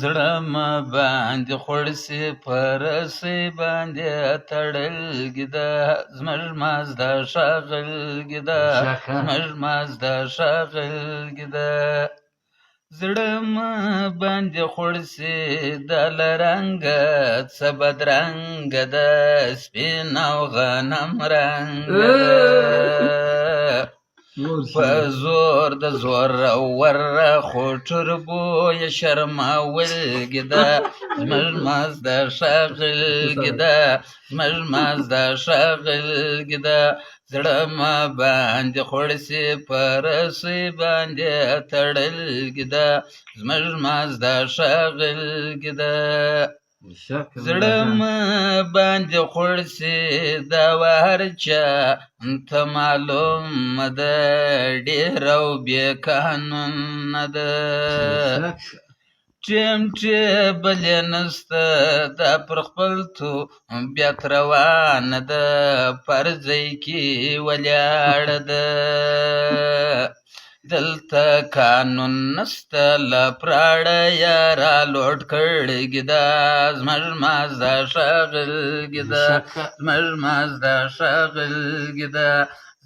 زړه مه باندې خوړسي پرسي باندې تړل ګیده زمر مازدا شاغل ګیده زمر مازدا شاغل ګیده زړه مه باندې خوړسي د لرنګه څه بدرنګه ده سپین او غنم رنګه ده په زور د زور ور خو تربوی شرماول ګیده زمر مازدا شاغل ګیده زمر مازدا شاغل ګیده زړه مه باندې خوړسي پرسي باندې تړل ګیده زمر مازدا شاغل ګیده زړه مه باندې خوړسي دا هر چا ته معلومه ده ډېر او بې قانونه ده ټیم ټیبل یې نسته دا پر خپل طبیعت روانه ده پر ځای کې ولاړه ده دلته قانون نسته له پراړه یې رالوټ کړې ګیده زمر مازدا شاغل ګیده زمر مازدا شاغل ګیده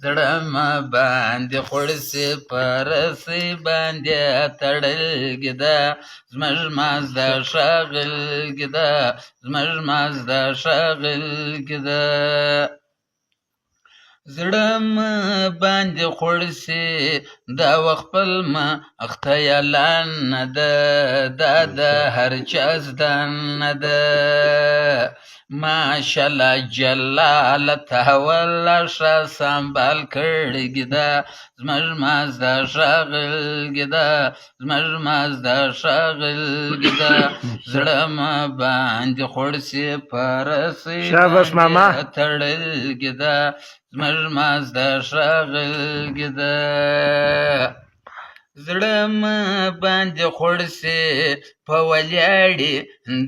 زړه مه باندې خوړسي پرسي باندې تړل ګیده زمر مازدا شاغل ګیده زمر مازدا شاغل ګیده زړه مه باندې خوړسي دا خپل مخته یالان نه ده دا د هر چا زدن ده ماشاءالله جلاله والله ښه سنبال کړې ګیده زمر مازدا شاغل ګیده زمر مازدا شاغل ګیده زړه مه باندې خوړسي پرسي باندې تړل ګیده زمر مازدا شاغل ګیده زړه مه باندې خوړسي په ولاړې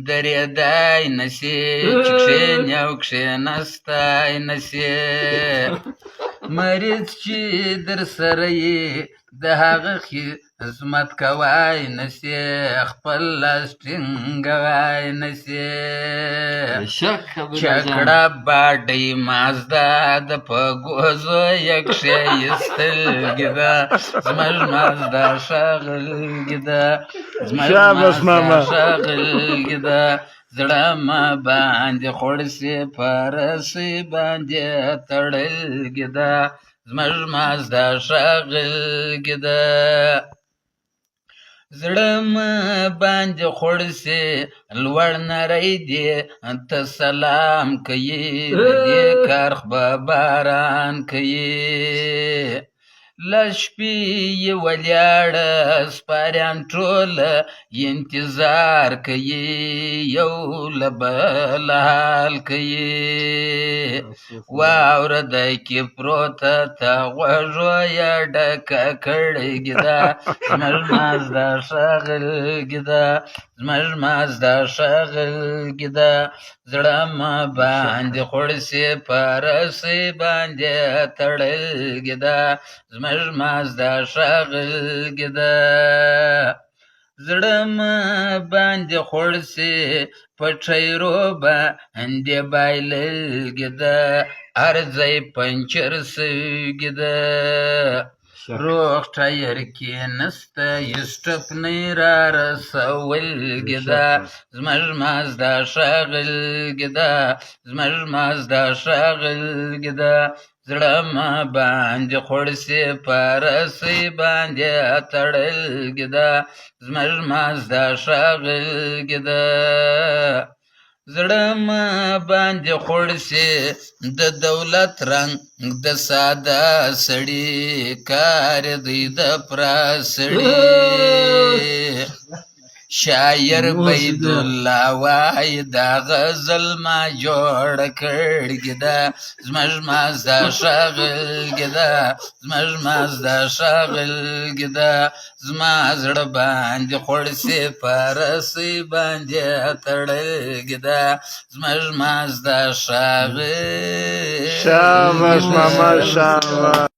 درېدای نسي چې کښېنې او کښېنستی نسي مریض چې در سره یې د هغه خدمت کوای نسي خپل لاس ټینګوای نسي چکړه باډۍ مازدا د په ګوزو یې کښېیستل ګیده زمر مازدا شاغل ګیده زمر مازدا شاغل ګیده زړه مه باندې خوړسي پرسي باندې تړل ګیده زمر مازدا شاغل ګیده زړه مه باندې خوړسي لوړ نری دی ته سلام کوي د دې کارخ به باران کوي له شپې یې ولاړه سپاریان ټوله انتظار کوي یو له بل حال کوي واوره د کې پروته ته غوږو یې ډکه کړې ګیده زمر مازدا شاغل ګیده زمر مازدا شاغل ګیده زړه مه باندې خوړسي پرسي باندې تړل ګیده زمر مازدا شاغل ګیده زړه مه باندې خوړسي پټی باندې بایلل ګیده هر ځای پنچر سوي ګیده روغ ټایر کې نسته یسټپنی را رسول ګیده زمر مازدا شاغل ګیده زمر مازدا شاغل ګیده زړه مه باندې خوړسي پرسي باندې تړل ګیده زمر مازدا شاغل ګیده زړه مه باندې خوړسي د دولت رنګ د ساده سړي کار دی د پرسړي شاعر بیدالله وای دا غزل ما جوړ کړ ګیده زمر مازدا شاغل ګیده زمر مازدا شاغل ګیده زما زړه باندې خوړسي پرسي باندې تړل ګیده زمر مازدا شاغل شاباش ماما شاباش